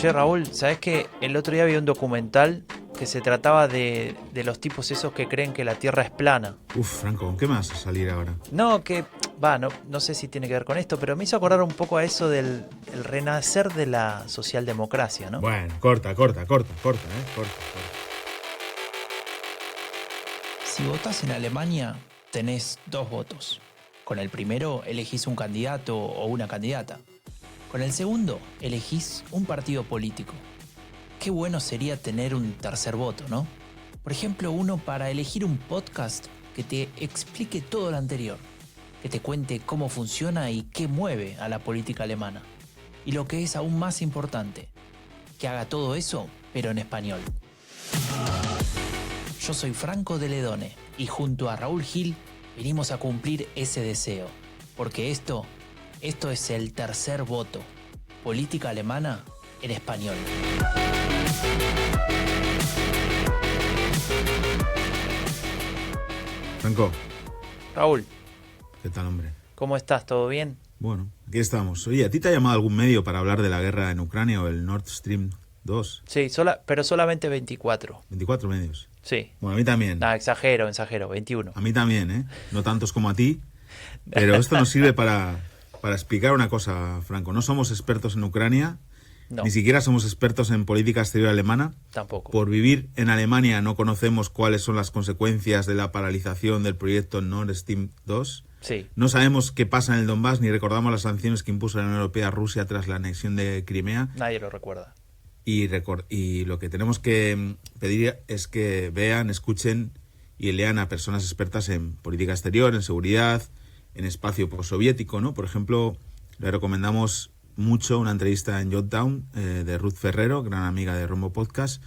Che, Raúl, ¿sabés que el otro día vi un documental que se trataba de los tipos esos que creen que la Tierra es plana? Uf, Franco, ¿con qué me vas a salir ahora? No, no sé si tiene que ver con esto, pero me hizo acordar un poco a eso del el renacer de la socialdemocracia, ¿no? Bueno, corta, ¿eh? Corta. Si votás en Alemania, tenés dos votos. Con el primero elegís un candidato o una candidata. Con el segundo elegís un partido político. Qué bueno sería tener un tercer voto, ¿no? Por ejemplo, uno para elegir un podcast que te explique todo lo anterior, que te cuente cómo funciona y qué mueve a la política alemana. Y lo que es aún más importante, que haga todo eso, pero en español. Yo soy Franco de Ledone y junto a Raúl Gil vinimos a cumplir ese deseo, porque esto es el tercer voto, política alemana en español. Franco, Raúl, ¿qué tal, hombre? ¿cómo estás? ¿Todo bien? Bueno, aquí estamos. Oye, ¿a ti te ha llamado algún medio para hablar de la guerra en Ucrania o el Nord Stream 2? Sí, pero solamente 24. 24 medios. Sí. Bueno, a mí también. No, exagero, 21. A mí también, ¿eh? No tantos como a ti. Pero esto nos sirve para explicar una cosa, Franco. No somos expertos en Ucrania, No, ni siquiera somos expertos en política exterior alemana. tampoco. Por vivir en Alemania no conocemos cuáles son las consecuencias de la paralización del proyecto Nord Stream 2. Sí, No sabemos qué pasa en el Donbass ni recordamos las sanciones que impuso la Unión Europea a Rusia tras la anexión de Crimea. nadie lo recuerda. Y lo que tenemos que pedir es que vean, escuchen y lean a personas expertas en política exterior, en seguridad, en espacio postsoviético, ¿no? Por ejemplo, le recomendamos mucho una entrevista en Jotdown de Ruth Ferrero, gran amiga de Rombo Podcast,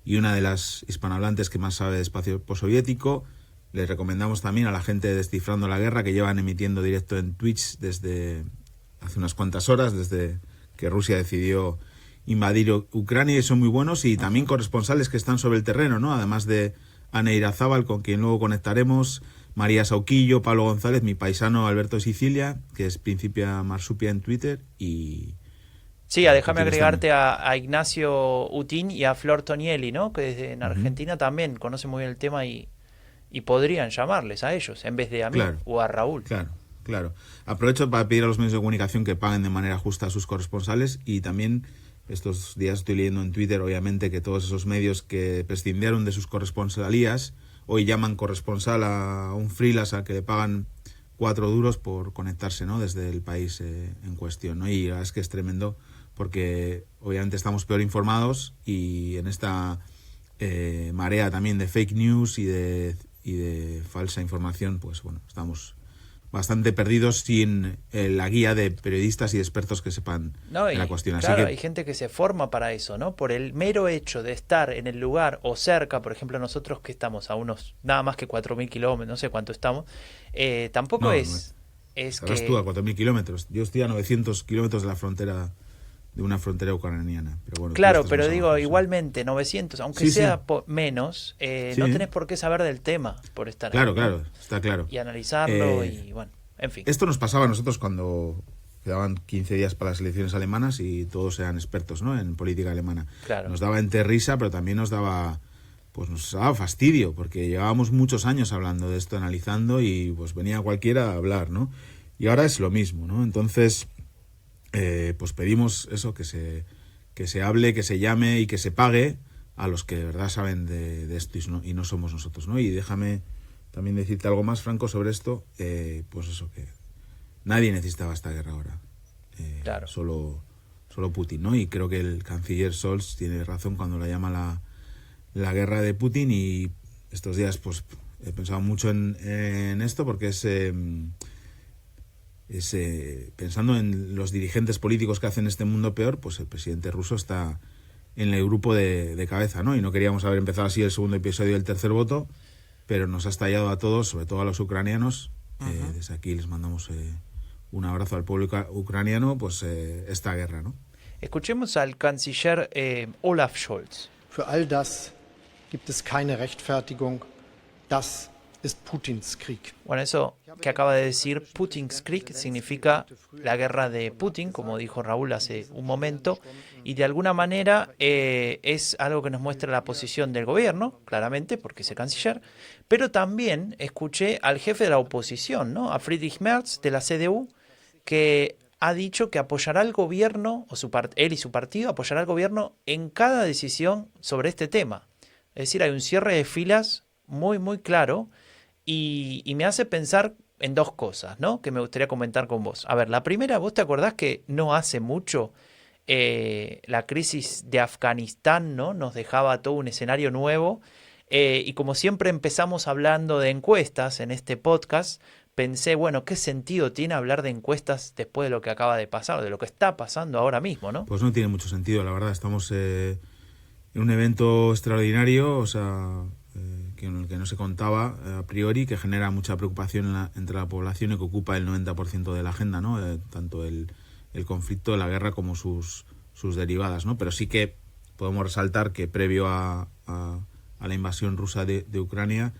y una de las hispanohablantes que más sabe de espacio postsoviético. Les recomendamos también a la gente de Descifrando la Guerra, que llevan emitiendo directo en Twitch desde hace unas cuantas horas, desde que Rusia decidió invadir Ucrania, y son muy buenos, y también corresponsales que están sobre el terreno, ¿no? Además de Ana Irazábal, con quien luego conectaremos, María Sauquillo, Pablo González, mi paisano Alberto Sicilia, que es Principia Marsupia en Twitter, y... Sí, déjame agregarte a Ignacio Utín y a Flor Tonielli, ¿no? Que desde en Argentina también conocen muy bien el tema y podrían llamarles a ellos en vez de a mí o a Raúl. Claro. Aprovecho para pedir a los medios de comunicación que paguen de manera justa a sus corresponsales, y también estos días estoy leyendo en Twitter, obviamente, que todos esos medios que prescindieron de sus corresponsalías hoy llaman corresponsal a un freelance al que le pagan 4 duros por conectarse, ¿no? Desde el país en cuestión, ¿no? Y la verdad es que es tremendo porque obviamente estamos peor informados, y en esta marea también de fake news y de falsa información, pues bueno, estamos bastante perdidos sin la guía de periodistas y expertos que sepan de la cuestión. Claro, así que hay gente que se forma para eso, ¿no? Por el mero hecho de estar en el lugar o cerca, por ejemplo, nosotros que estamos a unos nada más que 4.000 kilómetros, no sé cuánto estamos, tampoco es estarás que... tú a 4.000 kilómetros. Yo estoy a 900 kilómetros de la frontera, de una frontera ucraniana. Pero bueno, Claro, pero digo, igualmente, 900, aunque sea menos, no Sí. tenés por qué saber del tema por estar ahí, ¿no? Claro, está claro. Y analizarlo y bueno, en fin. Esto nos pasaba a nosotros cuando quedaban 15 días para las elecciones alemanas y todos eran expertos, ¿no? En política alemana. Claro. Nos daba risa, pero también nos daba fastidio, porque llevábamos muchos años hablando de esto, analizando, y pues venía cualquiera a hablar, ¿no? Y ahora es lo mismo, ¿no? Entonces, pues pedimos eso, que se hable, que se llame y que se pague a los que de verdad saben de esto, y no somos nosotros, ¿no? Y déjame también decirte algo más, Franco, sobre esto. Pues eso, que nadie necesitaba esta guerra ahora. Claro. Solo Putin, ¿no? Y creo que el canciller Scholz tiene razón cuando la llama la guerra de Putin, y estos días pues he pensado mucho en esto, porque pensando en los dirigentes políticos que hacen este mundo peor, pues el presidente ruso está en el grupo de cabeza, ¿no? Y no queríamos haber empezado así el segundo episodio del tercer voto, pero nos ha estallado a todos, sobre todo a los ucranianos. Desde aquí les mandamos un abrazo al pueblo ucraniano, pues esta guerra, ¿no? Escuchemos al canciller Olaf Scholz. Für all das gibt es keine Rechtfertigung. Das ist Putins Krieg. Bueno, eso que acaba de decir Putin's Krieg significa la guerra de Putin, como dijo Raúl hace un momento, y de alguna manera es algo que nos muestra la posición del gobierno, claramente, porque es el canciller, pero también escuché al jefe de la oposición, ¿no? A Friedrich Merz de la CDU, que ha dicho que apoyará al gobierno, él y su partido apoyará al gobierno en cada decisión sobre este tema. Es decir, hay un cierre de filas muy, muy claro y me hace pensar en dos cosas, ¿no? Que me gustaría comentar con vos. A ver, la primera, ¿vos te acordás que no hace mucho la crisis de Afganistán, ¿no? Nos dejaba todo un escenario nuevo y como siempre empezamos hablando de encuestas en este podcast, pensé, bueno, ¿qué sentido tiene hablar de encuestas después de lo que acaba de pasar, de lo que está pasando ahora mismo, ¿no? Pues no tiene mucho sentido, la verdad. Estamos en un evento extraordinario, o sea, en el que no se contaba a priori, que genera mucha preocupación entre la población y que ocupa el 90% de la agenda, ¿no? Tanto el conflicto, la guerra, como sus derivadas, ¿no? Pero sí que podemos resaltar que previo a la invasión rusa de Ucrania,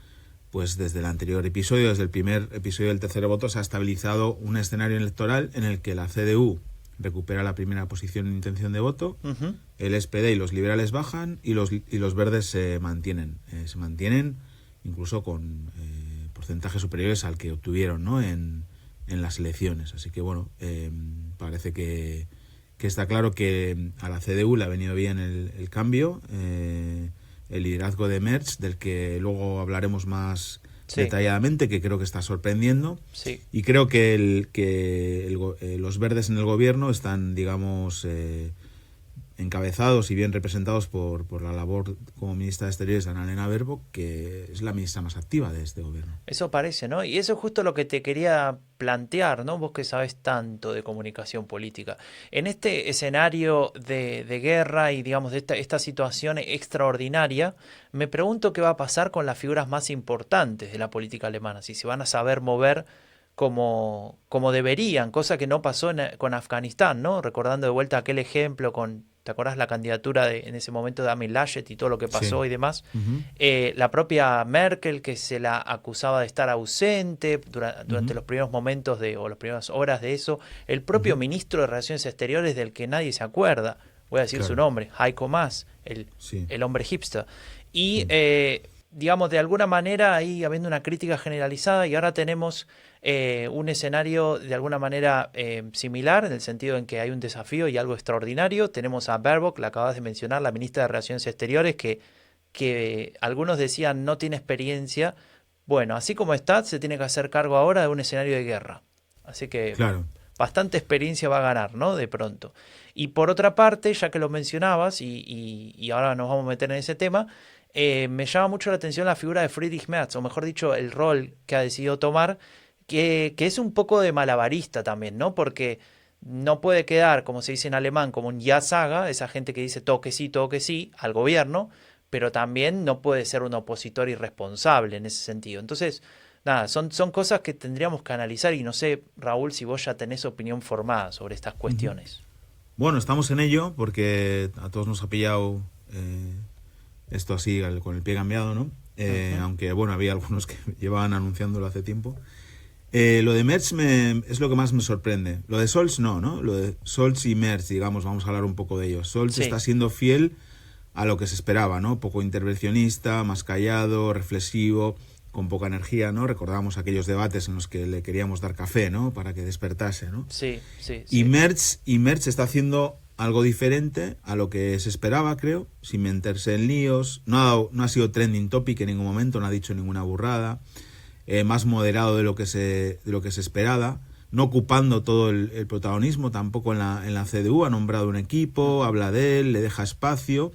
pues desde el anterior episodio, desde el primer episodio del tercer voto, se ha estabilizado un escenario electoral en el que la CDU recupera la primera posición en intención de voto, el SPD y los liberales bajan y los verdes se mantienen incluso con porcentajes superiores al que obtuvieron, ¿no? en las elecciones. Así que bueno, parece que está claro que a la CDU le ha venido bien el cambio, el liderazgo de Merz, del que luego hablaremos más detalladamente, que creo que está sorprendiendo. Sí. Y creo que los verdes en el gobierno están, digamos, encabezados y bien representados por la labor como ministra de Exteriores de Annalena Baerbock, que es la ministra más activa de este gobierno. Eso parece, ¿no? Y eso es justo lo que te quería plantear, ¿no? Vos que sabes tanto de comunicación política. En este escenario de guerra y, digamos, de esta situación extraordinaria, me pregunto qué va a pasar con las figuras más importantes de la política alemana, si se van a saber mover como deberían, cosa que no pasó con Afganistán, ¿no? Recordando de vuelta aquel ejemplo ¿te acordás la candidatura en ese momento de Armin Laschet y todo lo que pasó y demás? La propia Merkel, que se la acusaba de estar ausente durante los primeros momentos o las primeras horas de eso. El propio ministro de Relaciones Exteriores, del que nadie se acuerda, voy a decir su nombre, Heiko Maas, el hombre hipster. Y, digamos, de alguna manera ahí habiendo una crítica generalizada, y ahora tenemos un escenario de alguna manera similar, en el sentido en que hay un desafío y algo extraordinario. Tenemos a Baerbock, la acabas de mencionar, la ministra de Relaciones Exteriores, que algunos decían no tiene experiencia. Bueno, así como está, se tiene que hacer cargo ahora de un escenario de guerra. Así que bastante experiencia va a ganar, ¿no? De pronto. Y por otra parte, ya que lo mencionabas, y ahora nos vamos a meter en ese tema, me llama mucho la atención la figura de Friedrich Merz, o mejor dicho, el rol que ha decidido tomar, que es un poco de malabarista también, ¿no? Porque no puede quedar, como se dice en alemán, como un Ja-Saga, esa gente que dice todo que sí, al gobierno, pero también no puede ser un opositor irresponsable en ese sentido. Entonces, nada, son cosas que tendríamos que analizar y no sé, Raúl, si vos ya tenés opinión formada sobre estas cuestiones. Bueno, estamos en ello porque a todos nos ha pillado esto así, con el pie cambiado, ¿no? Aunque, bueno, había algunos que llevaban anunciándolo hace tiempo. Lo de Merz es lo que más me sorprende. Lo de Scholz no. Lo de Scholz y Merz, digamos, vamos a hablar un poco de ellos. Scholz está siendo fiel a lo que se esperaba, ¿no? Poco intervencionista, más callado, reflexivo, con poca energía, ¿no? Recordábamos aquellos debates en los que le queríamos dar café, ¿no? Para que despertase, ¿no? Sí. Y Merz está haciendo algo diferente a lo que se esperaba, creo, sin meterse en líos. No ha sido trending topic en ningún momento, no ha dicho ninguna burrada. Más moderado de lo que se esperaba, no ocupando todo el protagonismo tampoco en la CDU. Ha nombrado un equipo, habla de él, le deja espacio,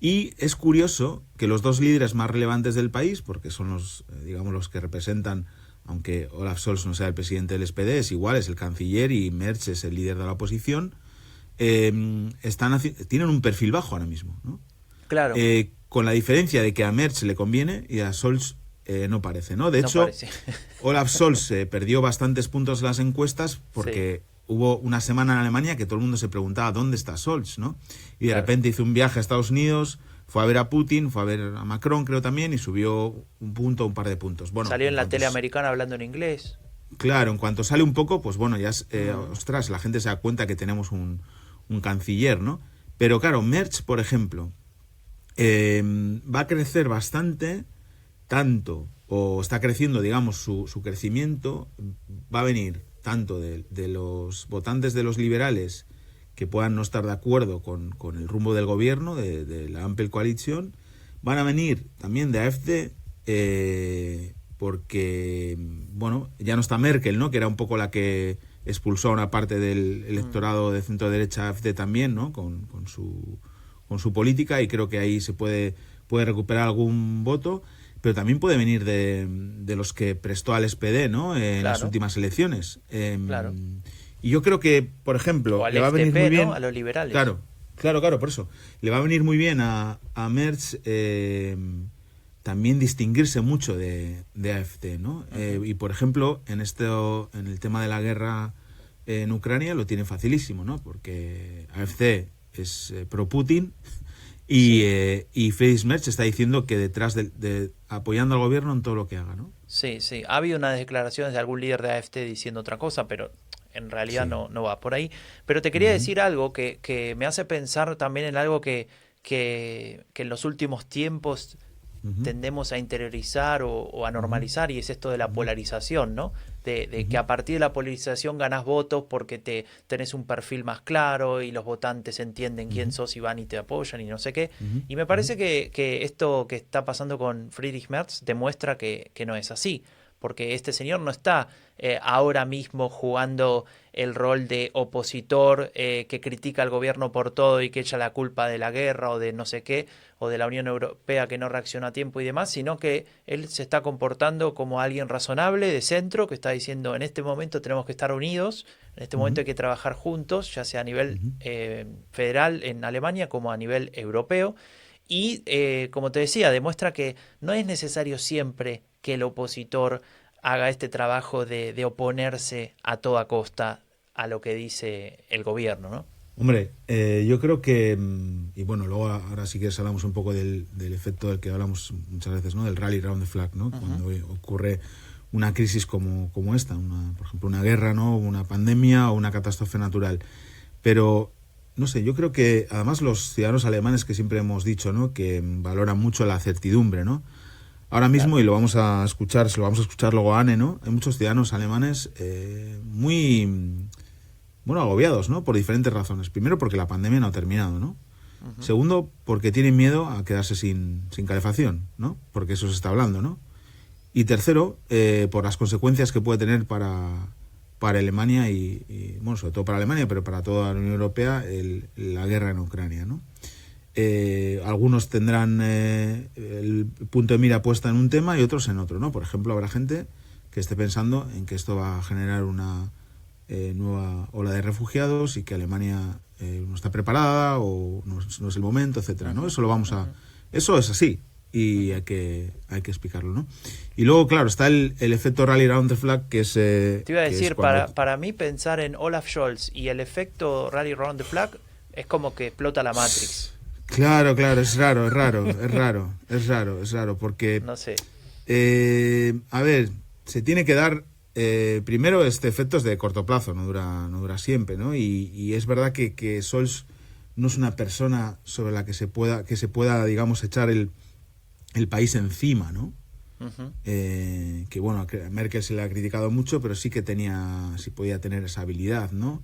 y es curioso que los dos líderes más relevantes del país, porque son los que representan, aunque Olaf Scholz no sea el presidente del SPD, es igual, es el canciller, y Merz es el líder de la oposición, tienen un perfil bajo ahora mismo, ¿no? Claro. Con la diferencia de que a Merz le conviene y a Scholz no parece, ¿no? De hecho, Olaf Scholz perdió bastantes puntos en las encuestas porque hubo una semana en Alemania que todo el mundo se preguntaba dónde está Scholz, ¿no? Y de repente hizo un viaje a Estados Unidos, fue a ver a Putin, fue a ver a Macron, creo también, y subió un par de puntos. Bueno, salió en la tele americana hablando en inglés. Claro, en cuanto sale un poco, pues bueno, ya ostras, la gente se da cuenta que tenemos un canciller, ¿no? Pero claro, Merz, por ejemplo, va a crecer bastante, tanto, o está creciendo, digamos, su crecimiento, va a venir tanto de los votantes de los liberales que puedan no estar de acuerdo con el rumbo del gobierno, de la Ampel Coalition, van a venir también de AfD, porque, bueno, ya no está Merkel, ¿no? Que era un poco la que expulsó a una parte del electorado de centro-derecha AfD también, ¿no? Con su política, y creo que ahí se puede recuperar algún voto, pero también puede venir de los que prestó al SPD, ¿no? En las últimas elecciones. Claro. Y yo creo que, por ejemplo, le va a venir muy bien, ¿no? A los liberales. Claro, por eso. Le va a venir muy bien a Merz también distinguirse mucho de AfD, ¿no? Y, por ejemplo, en el tema de la guerra en Ucrania lo tiene facilísimo, ¿no? Porque AfD es pro-Putin y Friedrich Merz está diciendo que detrás de apoyando al gobierno en todo lo que haga, ¿no? Sí. Ha habido unas declaraciones de algún líder de AfD diciendo otra cosa, pero en realidad no va por ahí. Pero te quería decir algo que me hace pensar también en algo que en los últimos tiempos tendemos a interiorizar o a normalizar, y es esto de la polarización, ¿no? De que a partir de la polarización ganás votos porque tenés un perfil más claro y los votantes entienden quién sos y van y te apoyan y no sé qué. Y me parece que esto que está pasando con Friedrich Merz demuestra que no es así, porque este señor no está ahora mismo jugando el rol de opositor que critica al gobierno por todo y que echa la culpa de la guerra o de no sé qué, o de la Unión Europea que no reacciona a tiempo y demás, sino que él se está comportando como alguien razonable, de centro, que está diciendo en este momento tenemos que estar unidos, en este momento hay que trabajar juntos, ya sea a nivel federal en Alemania como a nivel europeo. Y como te decía, demuestra que no es necesario siempre que el opositor haga este trabajo de oponerse a toda costa a lo que dice el gobierno, ¿no? Hombre, yo creo que, y bueno, luego ahora sí que hablamos un poco del efecto del que hablamos muchas veces, ¿no? Del rally round the flag, ¿no? Cuando ocurre una crisis como esta, por ejemplo, una guerra, ¿no? Una pandemia o una catástrofe natural. Pero, no sé, yo creo que además los ciudadanos alemanes, que siempre hemos dicho, ¿no? Que valoran mucho la certidumbre, ¿no? Ahora mismo, claro, y lo vamos a escuchar luego a Anne, ¿no? Hay muchos ciudadanos alemanes muy, bueno, agobiados, ¿no? Por diferentes razones. Primero, porque la pandemia no ha terminado, ¿no? Segundo, porque tienen miedo a quedarse sin calefacción, ¿no? Porque eso se está hablando, ¿no? Y tercero, por las consecuencias que puede tener para Alemania y, bueno, sobre todo para Alemania, pero para toda la Unión Europea, la guerra en Ucrania, ¿no? Algunos tendrán el punto de mira puesta en un tema y otros en otro, ¿no? Por ejemplo, habrá gente que esté pensando en que esto va a generar una nueva ola de refugiados y que Alemania no está preparada o no es el momento, etcétera, ¿no? Eso es así y hay que explicarlo, ¿no? Y luego, claro, está el efecto rally round the flag, que es... Te iba a decir, para mí pensar en Olaf Scholz y el efecto rally round the flag es como que explota la Matrix. Claro, es raro, porque... No sé. A ver, se tiene que dar... primero, este efecto es de corto plazo, no dura siempre, ¿no? Y es verdad que Scholz no es una persona sobre la que se pueda, digamos, echar el país encima, ¿no? Que bueno, a Merkel se le ha criticado mucho, pero sí podía tener esa habilidad, ¿no?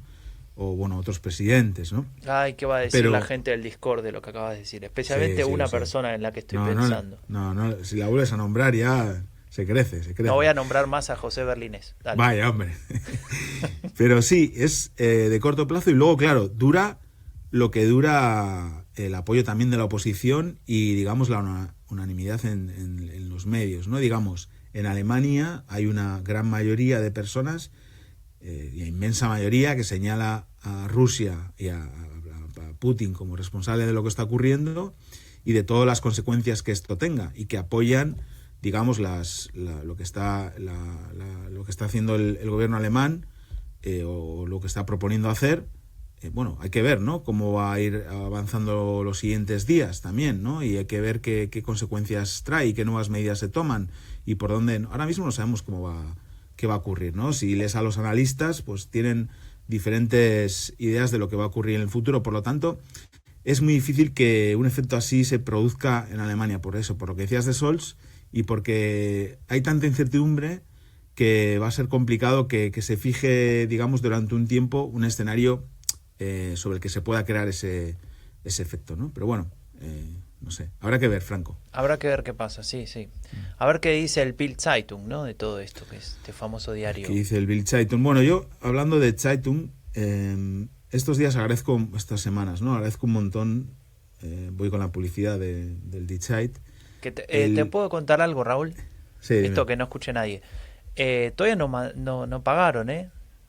O bueno, otros presidentes, ¿no? Ay, ¿qué va a decir la gente del Discord de lo que acabas de decir? Especialmente una persona en la que estoy pensando. No, si la vuelves a nombrar ya se crece. No voy a nombrar más a José Berlinés. Dale. Vaya, hombre. Pero sí, es de corto plazo y luego, claro, dura lo que dura el apoyo también de la oposición y, digamos, la unanimidad en los medios, ¿no? Digamos, en Alemania hay una gran mayoría de personas, inmensa mayoría, que señala a Rusia y a Putin como responsable de lo que está ocurriendo y de todas las consecuencias que esto tenga, y que apoyan, digamos, lo que está haciendo el gobierno alemán o lo que está proponiendo hacer bueno, hay que ver, ¿no?, cómo va a ir avanzando los siguientes días también, ¿no? Y hay que ver qué consecuencias trae y qué nuevas medidas se toman y por dónde. Ahora mismo no sabemos qué va a ocurrir, ¿no? Si lees a los analistas, pues tienen diferentes ideas de lo que va a ocurrir en el futuro. Por lo tanto, es muy difícil que un efecto así se produzca en Alemania, por eso, por lo que decías de Scholz y porque hay tanta incertidumbre que va a ser complicado que se fije, digamos, durante un tiempo un escenario sobre el que se pueda crear ese efecto, ¿no? Pero bueno, no sé, habrá que ver, Franco. Habrá que ver qué pasa, sí. A ver qué dice el Bild Zeitung, ¿no?, de todo esto, que es este famoso diario. ¿Qué dice el Bild Zeitung? Bueno, yo, hablando de Zeitung, estos días agradezco, estas semanas, ¿no?, agradezco un montón, voy con la publicidad del Die Zeit. ¿Te puedo contar algo, Raúl? Sí, Esto dime. que no escuche nadie. Todavía no pagaron,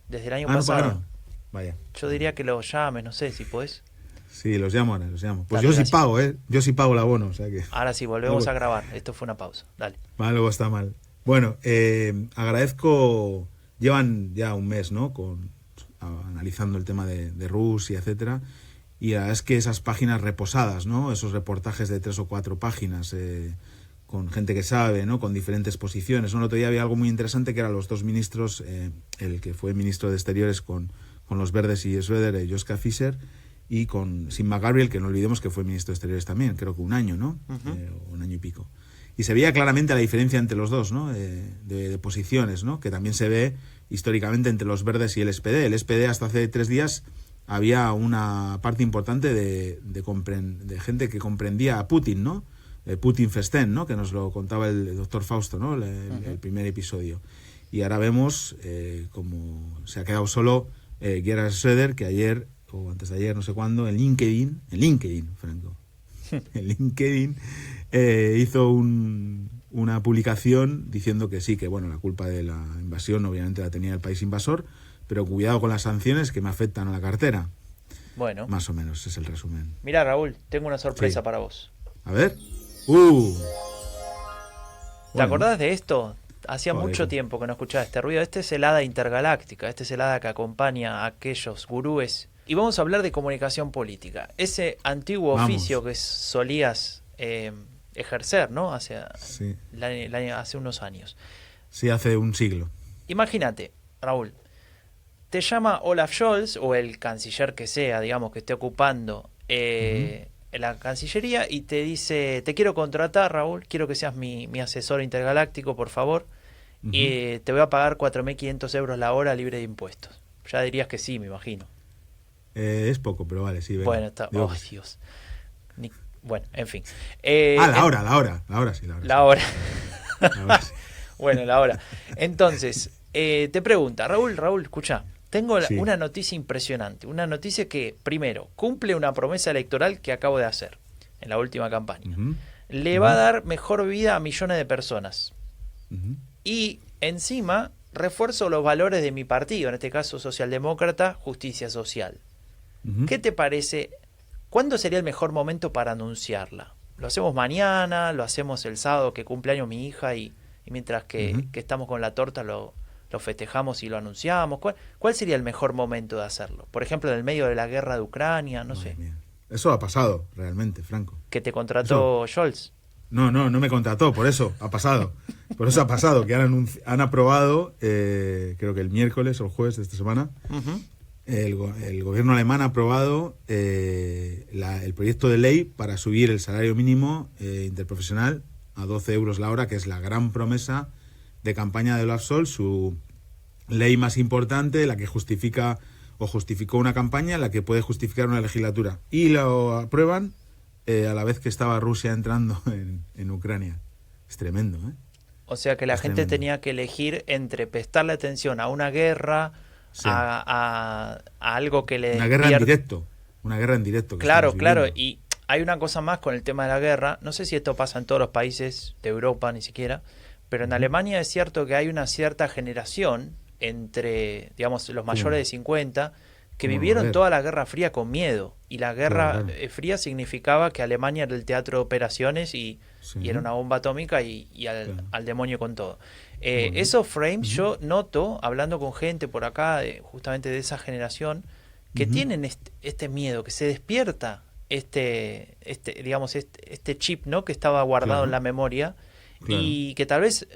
desde el año ¿No pasado. pagaron? Vaya. Yo diría que los llames, no sé si podés. Sí, los llamo ahora, los llamo. Pues Dale, yo sí gracias. pago, Yo sí pago el abono, o sea que. Ahora sí, volvemos Luego- a grabar. Esto fue una pausa. Dale. Luego está mal. Bueno, agradezco. Llevan ya un mes, ¿no?, analizando el tema de Rusia, etcétera. Y la verdad es que esas páginas reposadas, ¿no?, esos reportajes de 3 o 4 páginas, con gente que sabe, ¿no?, con diferentes posiciones. El otro día había algo muy interesante que eran los dos ministros, el que fue ministro de Exteriores con los verdes y Schröder, Joschka Fischer, y con Sigmar Gabriel, que no olvidemos que fue ministro de Exteriores también, creo que un año, ¿no? Un año y pico. Y se veía claramente la diferencia entre los dos, ¿no?, de posiciones, ¿no?, que también se ve históricamente entre los verdes y el SPD. El SPD hasta hace 3 días había una parte importante de gente que comprendía a Putin, ¿no? Putin Festen, ¿no?, que nos lo contaba el doctor Fausto, ¿no?, el primer episodio. Y ahora vemos como se ha quedado solo Gerhard Schröder, que ayer o antes de ayer, no sé cuándo, en LinkedIn, Franco, en LinkedIn hizo una publicación diciendo que sí, que bueno, la culpa de la invasión obviamente la tenía el país invasor, pero cuidado con las sanciones que me afectan a la cartera. Bueno. Más o menos es el resumen. Mira, Raúl, tengo una sorpresa Sí. para vos. A ver. ¿Te Bueno. acordás de esto? Hacía Joder. mucho tiempo que no escuchaba este ruido. Este es el hada intergaláctica, este es el hada que acompaña a aquellos gurúes. Y vamos a hablar de comunicación política. Ese antiguo Vamos. oficio que solías ejercer, ¿no? Hace unos años. Sí, hace un siglo. Imagínate, Raúl, te llama Olaf Scholz, o el canciller que sea, digamos, que esté ocupando la Cancillería, y te dice: te quiero contratar, Raúl, quiero que seas mi asesor intergaláctico, por favor, y te voy a pagar 4.500 euros la hora libre de impuestos. Ya dirías que sí, me imagino. Es poco, pero vale, sí. Venga. Bueno, está... Digo Oh, que sí. Dios. Bueno, en fin. La hora sí. La hora. La hora sí. Bueno, la hora. Entonces, te pregunta, Raúl, escucha, tengo Sí. una noticia impresionante. Una noticia que, primero, cumple una promesa electoral que acabo de hacer en la última campaña. Le va a dar mejor vida a millones de personas. Y encima refuerzo los valores de mi partido, en este caso socialdemócrata, justicia social. ¿Qué te parece? ¿Cuándo sería el mejor momento para anunciarla? ¿Lo hacemos mañana? ¿Lo hacemos el sábado que cumpleaños mi hija y mientras que estamos con la torta lo festejamos y lo anunciamos? ¿Cuál sería el mejor momento de hacerlo? Por ejemplo, en el medio de la guerra de Ucrania, no sé. Mía. Eso ha pasado, realmente, Franco. ¿Que te contrató Scholz? No me contrató, por eso ha pasado. Por eso ha pasado, que han aprobado, creo que el miércoles o el jueves de esta semana, el gobierno alemán ha aprobado el proyecto de ley para subir el salario mínimo interprofesional a 12 euros la hora, que es la gran promesa de campaña de Olaf Scholz, su ley más importante, la que justifica o justificó una campaña, la que puede justificar una legislatura. Y lo aprueban a la vez que estaba Rusia entrando en Ucrania. Es tremendo, ¿eh? O sea que la gente tenía que elegir entre prestarle atención a una guerra, sí, a algo que le... Una guerra en directo. Una guerra en directo. Claro. Y hay una cosa más con el tema de la guerra. No sé si esto pasa en todos los países de Europa, ni siquiera. Pero en Alemania es cierto que hay una cierta generación entre, digamos, los mayores de 50 que vivieron toda la Guerra Fría con miedo. Y la Guerra Fría significaba que Alemania era el teatro de operaciones y era una bomba atómica y al demonio con todo. Esos frames yo noto, hablando con gente por acá, justamente de esa generación, que tienen este miedo, que se despierta este chip, ¿no? Que estaba guardado en la memoria y que tal vez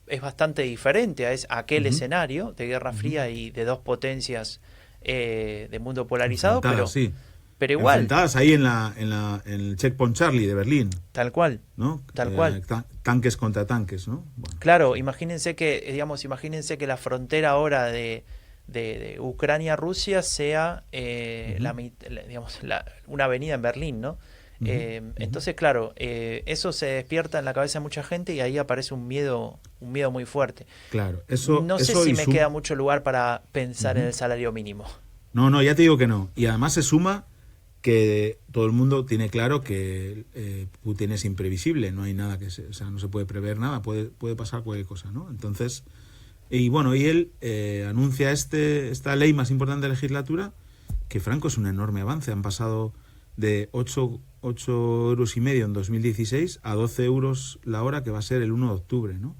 es bastante diferente a aquel escenario de Guerra Fría y de dos potencias de mundo polarizado, pero igual. Enfrentadas ahí en el Checkpoint Charlie de Berlín. Tal cual. ¿No? Tal cual. Tanques contra tanques, ¿no? Bueno. Claro, imagínense que la frontera ahora de Ucrania-Rusia sea una avenida en Berlín, ¿no? Entonces, claro, eso se despierta en la cabeza de mucha gente y ahí aparece un miedo muy fuerte. Claro, no sé si me queda mucho lugar para pensar en el salario mínimo. No, ya te digo que no. Y además se suma que todo el mundo tiene claro que Putin es imprevisible, no hay nada no se puede prever nada, puede pasar cualquier cosa, ¿no? Entonces, y él anuncia esta ley más importante de la legislatura, que franco es un enorme avance. Han pasado de 8,5 € en 2016 a 12 € la hora, que va a ser el 1 de octubre, ¿no?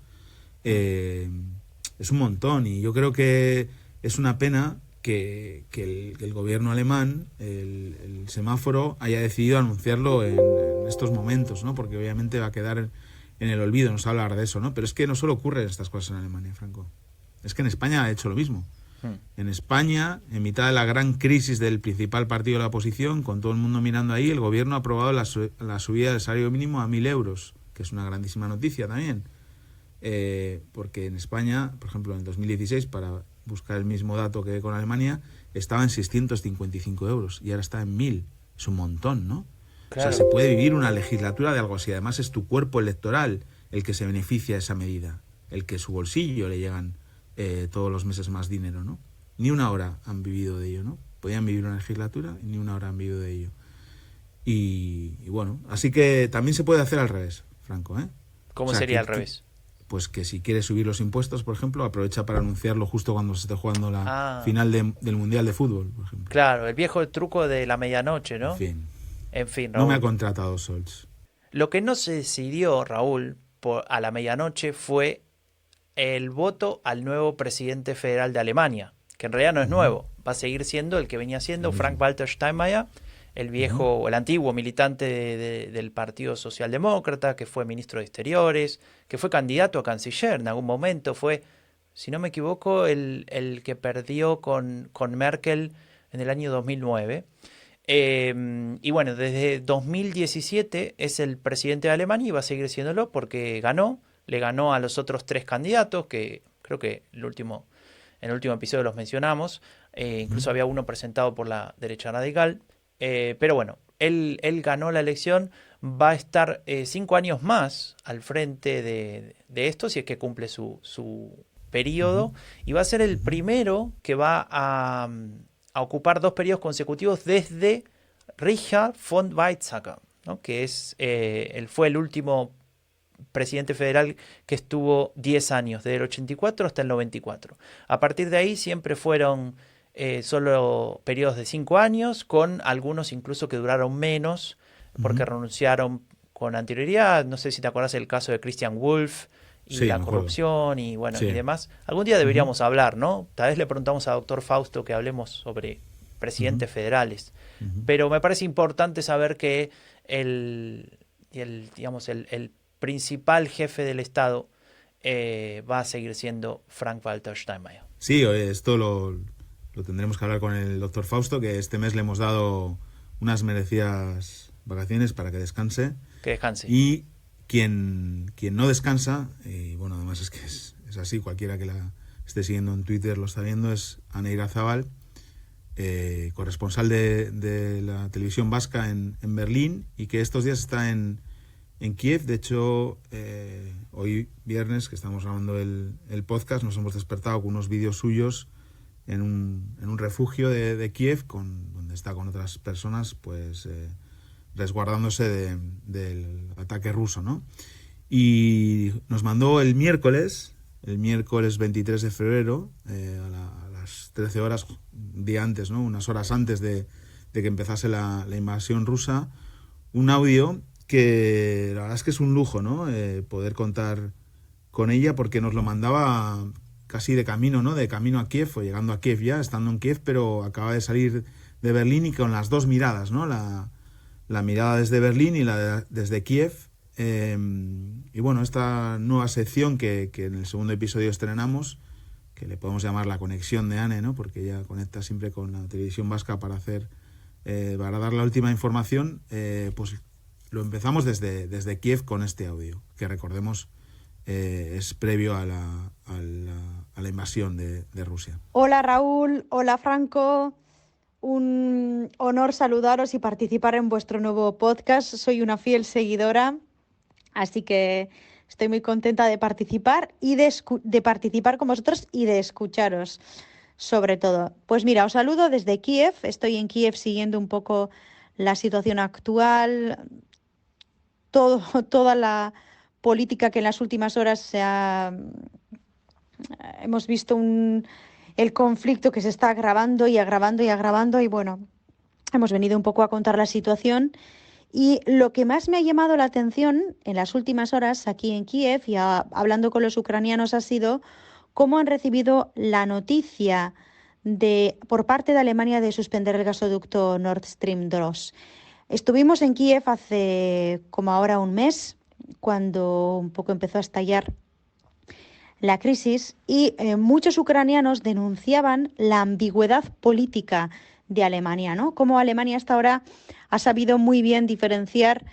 Es un montón, y yo creo que es una pena que el gobierno alemán, el semáforo, haya decidido anunciarlo en estos momentos, ¿no? Porque obviamente va a quedar en el olvido, no se va a hablar de eso, ¿no? Pero es que no solo ocurren estas cosas en Alemania, Franco. Es que en España ha hecho lo mismo. En España, en mitad de la gran crisis del principal partido de la oposición, con todo el mundo mirando ahí, el gobierno ha aprobado la subida del salario mínimo a 1.000 €, que es una grandísima noticia también. Porque en España, por ejemplo, en el 2016, para buscar el mismo dato que con Alemania, estaba en 655 € y ahora está en 1.000. Es un montón, ¿no? Claro. O sea, se puede vivir una legislatura de algo así. Además, es tu cuerpo electoral el que se beneficia de esa medida, el que su bolsillo le llegan todos los meses más dinero, ¿no? Ni una hora han vivido de ello, ¿no? Podían vivir una legislatura y ni una hora han vivido de ello. Y bueno, así que también se puede hacer al revés, Franco, ¿eh? ¿Cómo sería al revés? Pues que si quieres subir los impuestos, por ejemplo, aprovecha para anunciarlo justo cuando se esté jugando la final del Mundial de Fútbol, por ejemplo. Claro, el viejo truco de la medianoche, ¿no? En fin, Raúl. No me ha contratado Scholz. Lo que no se decidió, Raúl, a la medianoche fue el voto al nuevo presidente federal de Alemania, que en realidad no es nuevo, va a seguir siendo el que venía siendo Frank-Walter Steinmeier, el antiguo militante del Partido Socialdemócrata, que fue ministro de Exteriores, que fue candidato a canciller en algún momento, fue, si no me equivoco, el que perdió con Merkel en el año 2009. Y bueno, desde 2017 es el presidente de Alemania y va a seguir siéndolo porque le ganó a los otros tres candidatos, que creo que en el último episodio los mencionamos, incluso había uno presentado por la derecha radical. Pero bueno, él ganó la elección, va a estar 5 años más al frente de esto, si es que cumple su periodo, y va a ser el primero que va a ocupar 2 periodos consecutivos desde Richard von Weizsäcker, ¿no? Que fue el último presidente federal que estuvo 10 años, desde el 84 hasta el 94. A partir de ahí siempre fueron solo periodos de 5 años, con algunos incluso que duraron menos, porque renunciaron con anterioridad. No sé si te acuerdas del caso de Christian Wolff y la corrupción y bueno y demás. Algún día deberíamos hablar, ¿no? Tal vez le preguntamos a doctor Fausto que hablemos sobre presidentes federales. Pero me parece importante saber que el principal jefe del Estado va a seguir siendo Frank-Walter Steinmeier. Sí, esto lo tendremos que hablar con el doctor Fausto, que este mes le hemos dado unas merecidas vacaciones para que descanse. Que descanse. Y quien no descansa, y bueno, además es que es así, cualquiera que la esté siguiendo en Twitter lo está viendo, es Ana Irazábal, corresponsal de la televisión vasca en Berlín, y que estos días está en Kiev. De hecho, hoy viernes, que estamos grabando el podcast, nos hemos despertado con unos vídeos suyos en un refugio de Kiev, donde está con otras personas, pues resguardándose del ataque ruso, ¿no? Y nos mandó el miércoles 23 de febrero, a las 13 horas, un día antes, ¿no? Unas horas antes de que empezase la invasión rusa, un audio que la verdad es que es un lujo, ¿no? Poder contar con ella, porque nos lo mandaba casi de camino, ¿no? De camino a Kiev, o llegando a Kiev ya, estando en Kiev, pero acaba de salir Berlín y con las dos miradas, ¿no? La mirada desde Berlín y desde Kiev. Y bueno, esta nueva sección que en el segundo episodio estrenamos, que le podemos llamar la conexión de Anne, ¿no? Porque ella conecta siempre con la televisión vasca para dar la última información, pues lo empezamos desde Kiev con este audio, que recordemos es previo a la invasión de Rusia. Hola Raúl, hola Franco, un honor saludaros y participar en vuestro nuevo podcast. Soy una fiel seguidora, así que estoy muy contenta de participar y de participar con vosotros y de escucharos, sobre todo. Pues mira, os saludo desde Kiev. Estoy en Kiev siguiendo un poco la situación actual, toda la política que en las últimas horas hemos visto el conflicto que se está agravando y bueno, hemos venido un poco a contar la situación. Y lo que más me ha llamado la atención en las últimas horas aquí en Kiev y hablando con los ucranianos ha sido cómo han recibido la noticia por parte de Alemania de suspender el gasoducto Nord Stream 2. Estuvimos en Kiev hace como ahora un mes, cuando un poco empezó a estallar la crisis, y muchos ucranianos denunciaban la ambigüedad política de Alemania, ¿no? Cómo Alemania hasta ahora ha sabido muy bien diferenciar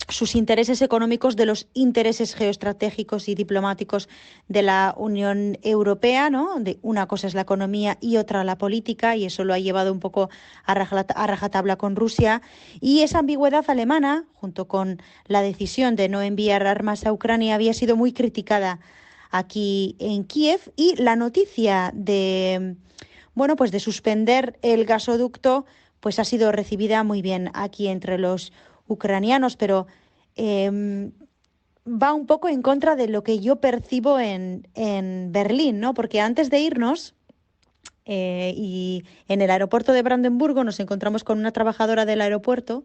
sus intereses económicos de los intereses geoestratégicos y diplomáticos de la Unión Europea, ¿no? Una cosa es la economía y otra la política, y eso lo ha llevado un poco a rajatabla con Rusia. Y esa ambigüedad alemana, junto con la decisión de no enviar armas a Ucrania, había sido muy criticada aquí en Kiev, y la noticia de suspender el gasoducto pues ha sido recibida muy bien aquí entre los ucranianos, pero va un poco en contra de lo que yo percibo en Berlín, ¿no? Porque antes de irnos y en el aeropuerto de Brandenburgo nos encontramos con una trabajadora del aeropuerto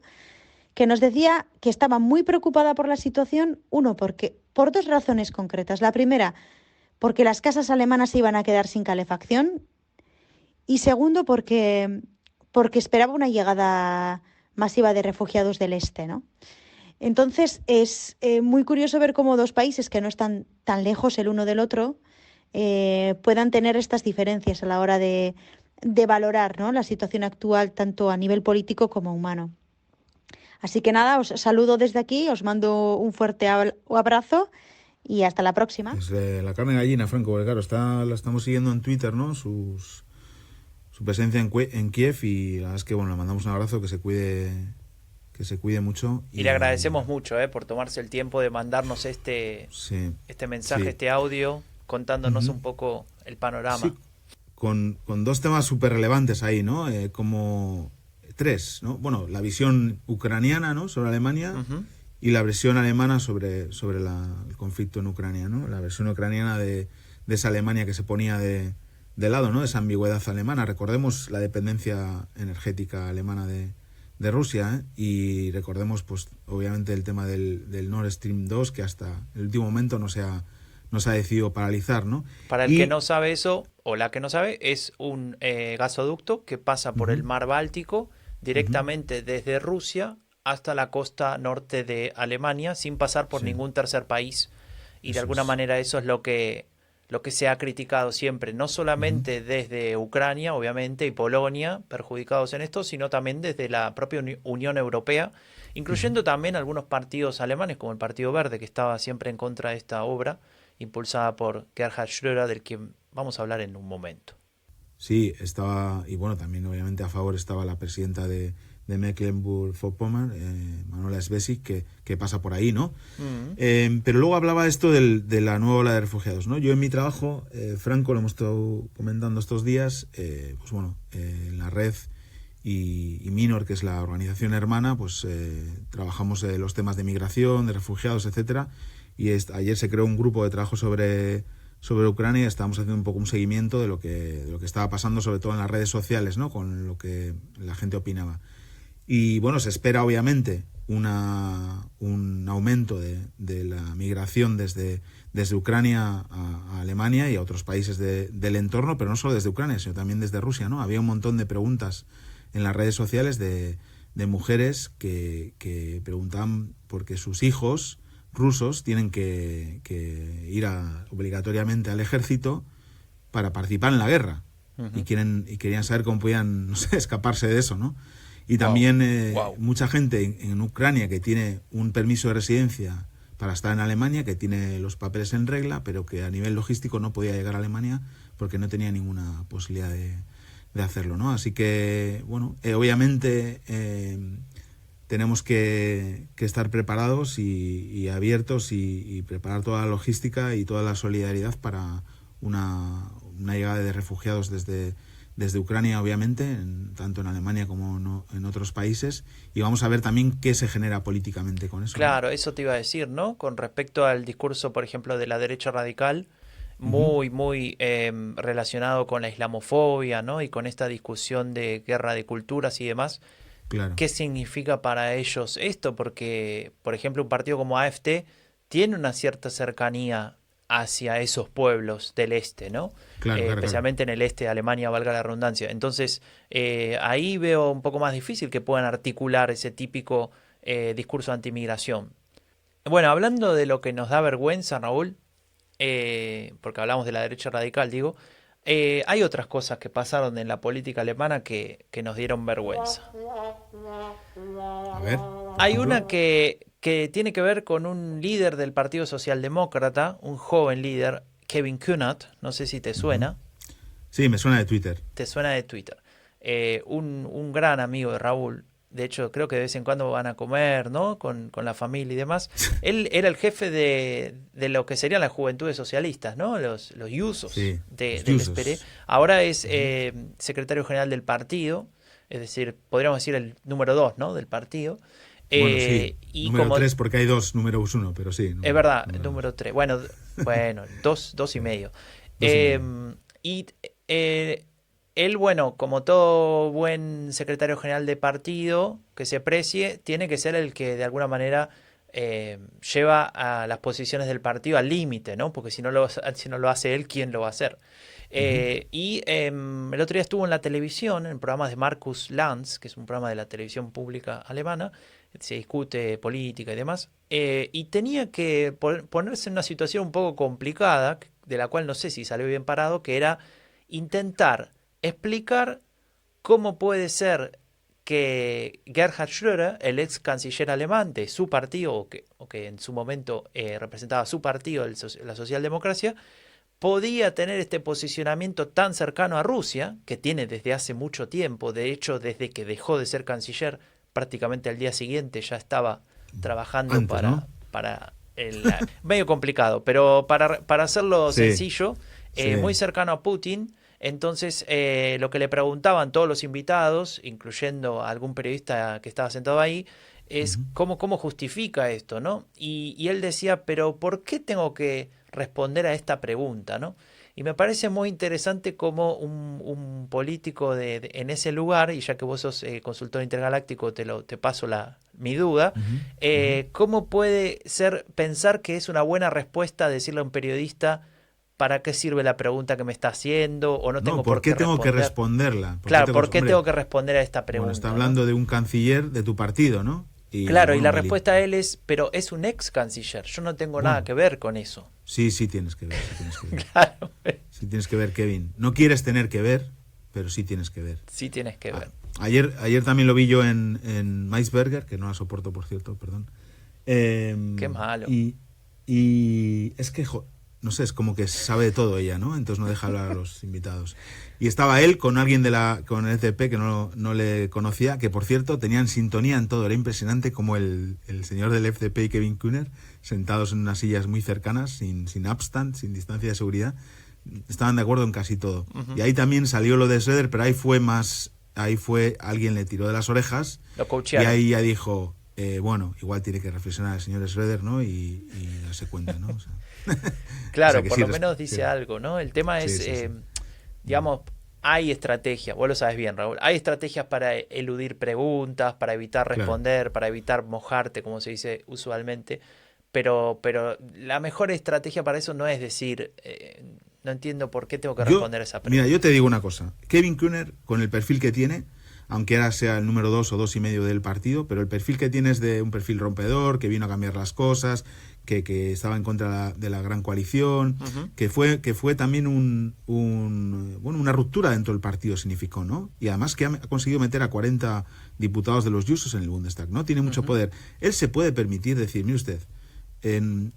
que nos decía que estaba muy preocupada por la situación, por dos razones concretas. La primera, porque las casas alemanas se iban a quedar sin calefacción, y segundo, porque esperaba una llegada masiva de refugiados del este, ¿no? Entonces es muy curioso ver cómo dos países que no están tan lejos el uno del otro puedan tener estas diferencias a la hora de valorar, ¿no?, la situación actual tanto a nivel político como humano. Así que nada, os saludo desde aquí, os mando un fuerte abrazo y hasta la próxima. Es la carne de gallina, Franco, porque claro, la estamos siguiendo en Twitter, ¿no?, su presencia en Kiev, y la verdad es que bueno, le mandamos un abrazo, que se cuide mucho. Y le agradecemos mucho por tomarse el tiempo de mandarnos este mensaje, este audio, contándonos un poco el panorama. Sí, con dos temas súper relevantes ahí, ¿no? Como tres, ¿no? Bueno, la visión ucraniana, ¿no?, sobre Alemania, y la versión alemana sobre el conflicto en Ucrania, ¿no? La versión ucraniana de esa Alemania que se ponía de lado, ¿no?, esa ambigüedad alemana. Recordemos la dependencia energética alemana de Rusia, y recordemos pues obviamente el tema del Nord Stream 2, que hasta el último momento no se ha decidido paralizar, ¿no? Para el que no sabe eso, o la que no sabe, es un gasoducto que pasa por el mar Báltico directamente desde Rusia hasta la costa norte de Alemania, sin pasar por ningún tercer país, y de alguna manera eso es lo que se ha criticado siempre, no solamente desde Ucrania, obviamente, y Polonia, perjudicados en esto, sino también desde la propia Unión Europea, incluyendo también algunos partidos alemanes, como el Partido Verde, que estaba siempre en contra de esta obra, impulsada por Gerhard Schröder, del que vamos a hablar en un momento. Sí, estaba, y bueno, también obviamente a favor estaba la presidenta de Mecklenburg-Vorpommern, Manuela Schwesig, que pasa por ahí, ¿no? Pero luego hablaba esto de la nueva ola de refugiados, ¿no? Yo en mi trabajo, Franco, lo hemos estado comentando estos días, pues bueno, en la red y Minor, que es la organización hermana, pues trabajamos los temas de migración, de refugiados, etcétera, y ayer se creó un grupo de trabajo sobre Ucrania. Estábamos haciendo un poco un seguimiento de lo que estaba pasando, sobre todo en las redes sociales, ¿no?, con lo que la gente opinaba. Y bueno, se espera obviamente un aumento de la migración desde Ucrania a Alemania y a otros países del entorno, pero no solo desde Ucrania, sino también desde Rusia, ¿no? Había un montón de preguntas en las redes sociales de mujeres que preguntaban por qué sus hijos rusos tienen que ir obligatoriamente al ejército para participar en la guerra. Uh-huh. Y querían saber cómo podían, no sé, escaparse de eso, ¿no? Y también mucha gente en Ucrania que tiene un permiso de residencia para estar en Alemania, que tiene los papeles en regla, pero que a nivel logístico no podía llegar a Alemania porque no tenía ninguna posibilidad de hacerlo, ¿no? Así que, bueno, obviamente tenemos que estar preparados y abiertos y preparar toda la logística y toda la solidaridad para una llegada de refugiados desde Ucrania, obviamente, tanto en Alemania como en otros países, y vamos a ver también qué se genera políticamente con eso. Claro, ¿no? Eso te iba a decir, ¿no? Con respecto al discurso, por ejemplo, de la derecha radical, muy relacionado con la islamofobia, ¿no? Y con esta discusión de guerra de culturas y demás. Claro. ¿Qué significa para ellos esto? Porque, por ejemplo, un partido como AfD tiene una cierta cercanía hacia esos pueblos del este, ¿no? Claro, especialmente en el este de Alemania, valga la redundancia. Entonces, ahí veo un poco más difícil que puedan articular ese típico discurso antimigración. Bueno, hablando de lo que nos da vergüenza, Raúl, porque hablamos de la derecha radical, digo, hay otras cosas que pasaron en la política alemana que nos dieron vergüenza. A ver. Hay una que tiene que ver con un líder del Partido Socialdemócrata, un joven líder, Kevin Kühnert, no sé si te suena. Sí, me suena de Twitter. Te suena de Twitter. Un gran amigo de Raúl. De hecho, creo que de vez en cuando van a comer, ¿no? Con la familia y demás. Él era el jefe de lo que serían las juventudes socialistas, ¿no? Los Jusos sí, del SPD. Ahora es secretario general del partido, es decir, podríamos decir el número 2, ¿no? Del partido. Bueno, sí, y número 3 porque hay dos números 1, pero sí. Es verdad, número 3. Bueno, 2 y medio. Él, bueno, como todo buen secretario general de partido que se precie, tiene que ser el que de alguna manera lleva a las posiciones del partido al límite, ¿no? Porque si no lo hace él, ¿quién lo va a hacer? El otro día estuvo en la televisión, en programas de Markus Lanz, que es un programa de la televisión pública alemana, se discute política y demás, y tenía que ponerse en una situación un poco complicada, de la cual no sé si salió bien parado, que era intentar explicar cómo puede ser que Gerhard Schröder, el ex canciller alemán de su partido, o que en su momento representaba su partido, la socialdemocracia, podía tener este posicionamiento tan cercano a Rusia, que tiene desde hace mucho tiempo. De hecho, desde que dejó de ser canciller, prácticamente al día siguiente ya estaba trabajando para el medio complicado, pero para hacerlo sencillo, muy cercano a Putin. Entonces, lo que le preguntaban todos los invitados, incluyendo a algún periodista que estaba sentado ahí, es cómo justifica esto, ¿no? Y él decía, pero ¿por qué tengo que responder a esta pregunta, ¿no? Y me parece muy interesante cómo un político en ese lugar, y ya que vos sos consultor intergaláctico, te paso mi duda, cómo puede pensar que es una buena respuesta decirle a un periodista ¿para qué sirve la pregunta que me está haciendo? O no tengo ¿por qué tengo que responderla? Claro, ¿por qué tengo que responder a esta pregunta? Bueno, está hablando de un canciller de tu partido, ¿no? Claro, y la respuesta a él es, pero es un ex canciller, yo no tengo nada que ver con eso. Sí tienes que ver. Claro. Sí tienes que ver, Kevin. No quieres tener que ver, pero sí tienes que ver. Sí tienes que ver. Ayer también lo vi yo en Maisberger, que no la soporto, por cierto, perdón. Qué malo. Y es que, no sé, es como que sabe de todo ella, ¿no? Entonces no deja hablar a los invitados. Y estaba él con alguien con el FDP que no le conocía, que por cierto tenían sintonía en todo. Era impresionante como el señor del FDP y Kevin Kühnert, sentados en unas sillas muy cercanas, sin Abstand, sin distancia de seguridad, estaban de acuerdo en casi todo. Y ahí también salió lo de Schröder, pero ahí fue alguien le tiró de las orejas. Lo coachearon. Y ahí ya dijo, bueno, igual tiene que reflexionar el señor Schröder, ¿no? Y darse cuenta, ¿no? Claro, o sea, por lo menos dice algo, ¿no? El tema es, digamos, hay estrategias, vos lo sabes bien, Raúl, hay estrategias para eludir preguntas, para evitar responder, para evitar mojarte, como se dice usualmente, pero la mejor estrategia para eso no es decir, no entiendo por qué tengo que responder esa pregunta. Mira, yo te digo una cosa, Kevin Kühner, con el perfil que tiene, aunque ahora sea el número 2 o 2,5 del partido, pero el perfil que tiene es de un perfil rompedor, que vino a cambiar las cosas, que estaba en contra de la gran coalición, que fue también una ruptura dentro del partido significó, ¿no? Y además que ha conseguido meter a 40 diputados de los Jusos en el Bundestag, ¿no? Tiene mucho poder. Él se puede permitir decir, mire usted, el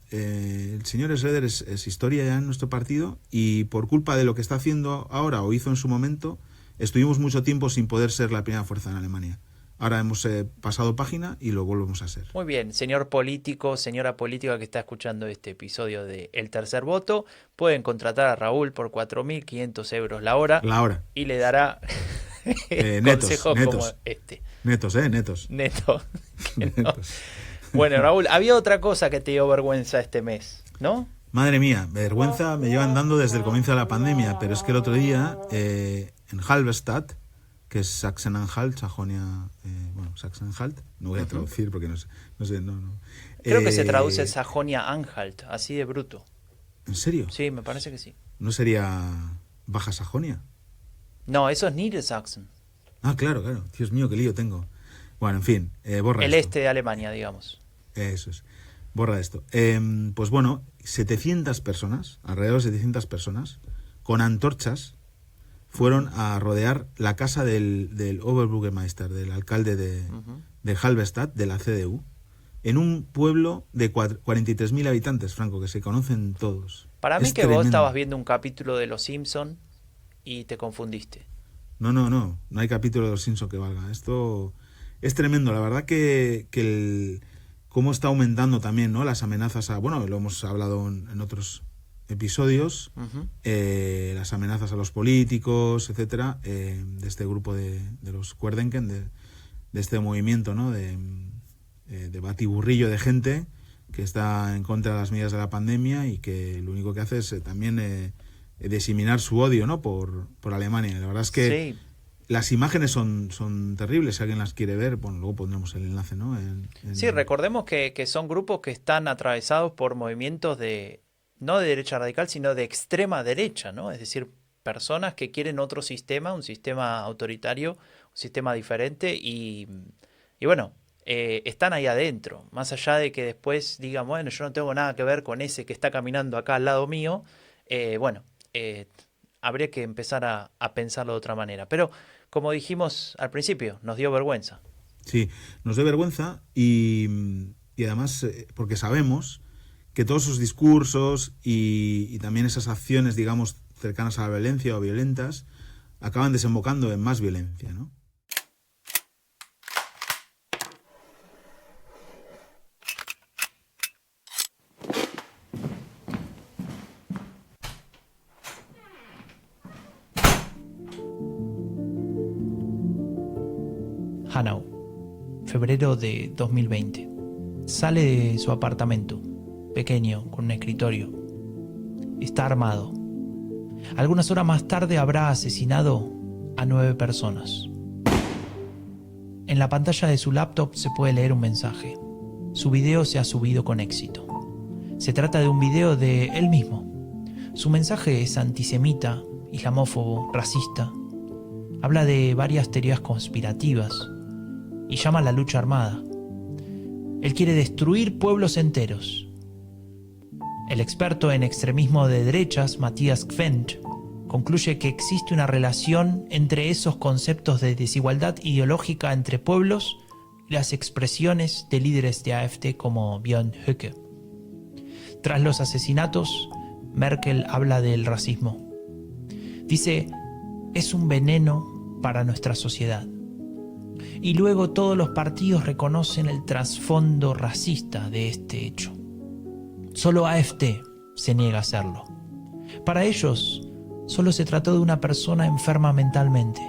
señor Schroeder es historia ya en nuestro partido y por culpa de lo que está haciendo ahora o hizo en su momento, estuvimos mucho tiempo sin poder ser la primera fuerza en Alemania. Ahora hemos pasado página y lo volvemos a ser. Muy bien, señor político, señora política que está escuchando este episodio de El Tercer Voto, pueden contratar a Raúl por 4.500 euros la hora. Y le dará consejos como este. Netos. Netos. Bueno, Raúl, había otra cosa que te dio vergüenza este mes, ¿no? Madre mía, vergüenza me llevan dando desde el comienzo de la pandemia, pero es que el otro día en Halberstadt, que es Sachsen-Anhalt, Sajonia, Sachsen-Anhalt, no voy a traducir porque no sé. Creo que se traduce Sajonia-Anhalt, así de bruto. ¿En serio? Sí, me parece que sí. ¿No sería Baja Sajonia? No, eso es Niedersachsen. Ah, claro, Dios mío, qué lío tengo. Bueno, en fin, borra el esto. Este de Alemania, digamos. Eso es, borra esto. Pues bueno, 700 personas, alrededor de 700 personas, con antorchas, fueron a rodear la casa del Oberbürgermeister, del alcalde de Halberstadt, de la CDU, en un pueblo de 43.000 habitantes, Franco, que se conocen todos. Para mí que tremendo. Vos estabas viendo un capítulo de Los Simpson y te confundiste. No hay capítulo de Los Simpson que valga. Esto es tremendo. La verdad que cómo está aumentando también, ¿no? Las amenazas bueno, lo hemos hablado en otros episodios, las amenazas a los políticos, etcétera, de este grupo de los Querdenken, de este movimiento, ¿no? de batiburrillo de gente que está en contra de las medidas de la pandemia y que lo único que hace es también diseminar su odio, ¿no? por Alemania. La verdad es que sí. Las imágenes son terribles, si alguien las quiere ver, bueno, luego pondremos el enlace, ¿no? Sí, recordemos que son grupos que están atravesados por movimientos no de derecha radical, sino de extrema derecha, ¿no? Es decir, personas que quieren otro sistema, un sistema autoritario, un sistema diferente y bueno, están ahí adentro. Más allá de que después digan, bueno, yo no tengo nada que ver con ese que está caminando acá al lado mío, habría que empezar a pensarlo de otra manera. Pero, como dijimos al principio, nos dio vergüenza. Sí, nos dio vergüenza y además porque sabemos que todos sus discursos y también esas acciones, digamos, cercanas a la violencia o violentas, acaban desembocando en más violencia, ¿no? Hanau, febrero de 2020. Sale de su apartamento, pequeño, con un escritorio. Está armado. Algunas horas más tarde habrá asesinado a 9 personas. En la pantalla de su laptop se puede leer un mensaje. Su video se ha subido con éxito. Se trata de un video de él mismo. Su mensaje es antisemita, islamófobo, racista. Habla de varias teorías conspirativas y llama a la lucha armada. Él quiere destruir pueblos enteros. El experto en extremismo de derechas, Matthias Kvench, concluye que existe una relación entre esos conceptos de desigualdad ideológica entre pueblos y las expresiones de líderes de AfD como Björn Höcke. Tras los asesinatos, Merkel habla del racismo. Dice, es un veneno para nuestra sociedad. Y luego todos los partidos reconocen el trasfondo racista de este hecho. Solo AfD se niega a hacerlo. Para ellos, solo se trató de una persona enferma mentalmente.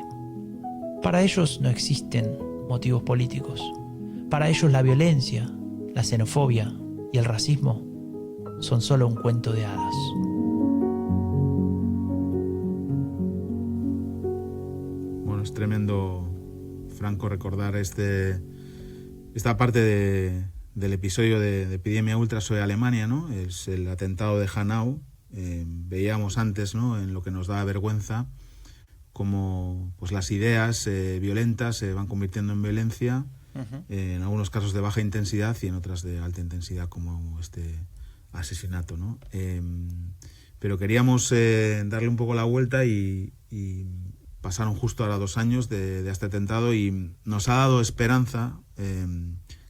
Para ellos no existen motivos políticos. Para ellos la violencia, la xenofobia y el racismo son solo un cuento de hadas. Bueno, es tremendo, Franco, recordar esta parte del episodio de Epidemia Ultra sobre Alemania, ¿no? Es el atentado de Hanau. Veíamos antes, ¿no?, en lo que nos da vergüenza, cómo pues las ideas violentas se van convirtiendo en violencia, en algunos casos de baja intensidad y en otras de alta intensidad, como este asesinato, ¿no? Pero queríamos darle un poco la vuelta y pasaron justo ahora 2 años de este atentado y nos ha dado esperanza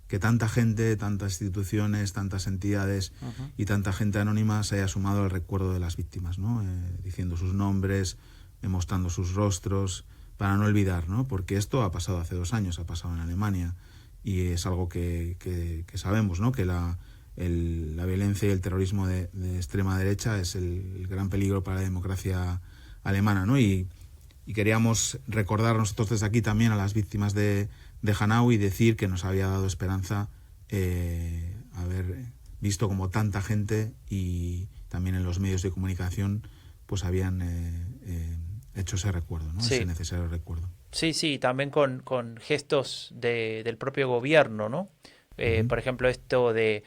que tanta gente, tantas instituciones, tantas entidades y tanta gente anónima se haya sumado al recuerdo de las víctimas, ¿no? Diciendo sus nombres, mostrando sus rostros, para no olvidar, ¿no? Porque esto ha pasado hace 2 años, ha pasado en Alemania y es algo que sabemos, ¿no? Que la violencia y el terrorismo de extrema derecha es el gran peligro para la democracia alemana, ¿no? Y queríamos recordar nosotros desde aquí también a las víctimas de Hanau y decir que nos había dado esperanza haber visto como tanta gente y también en los medios de comunicación pues habían hecho ese recuerdo, ¿no? Sí. Ese necesario recuerdo. Sí, también con gestos del propio gobierno, ¿no? Por ejemplo, esto del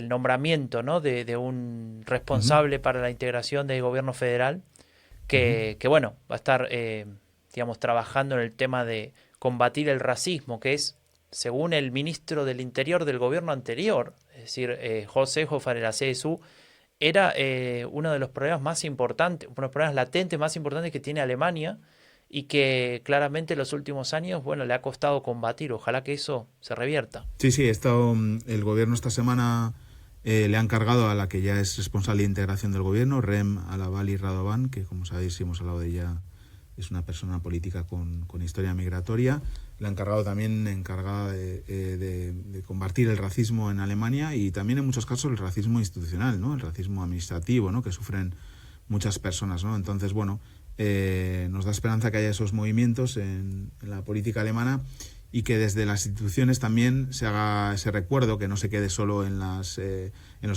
nombramiento, ¿no?, de un responsable para la integración del gobierno federal que bueno, va a estar, digamos, trabajando en el tema de combatir el racismo, que es, según el ministro del Interior del gobierno anterior, es decir, José Hofer, de la CSU, era uno de los problemas más importantes, uno de los problemas latentes más importantes que tiene Alemania y que claramente en los últimos años, bueno, le ha costado combatir. Ojalá que eso se revierta. Sí, el gobierno esta semana le ha encargado a la que ya es responsable de integración del gobierno, Rem Alavali Radovan, que como sabéis hemos hablado de ella, es una persona política con historia migratoria. Le ha encargado también de combatir el racismo en Alemania y también en muchos casos el racismo institucional, ¿no? El racismo administrativo, ¿no?, que sufren muchas personas, ¿no? Entonces, bueno, nos da esperanza que haya esos movimientos en la política alemana y que desde las instituciones también se haga ese recuerdo, que no se quede solo en los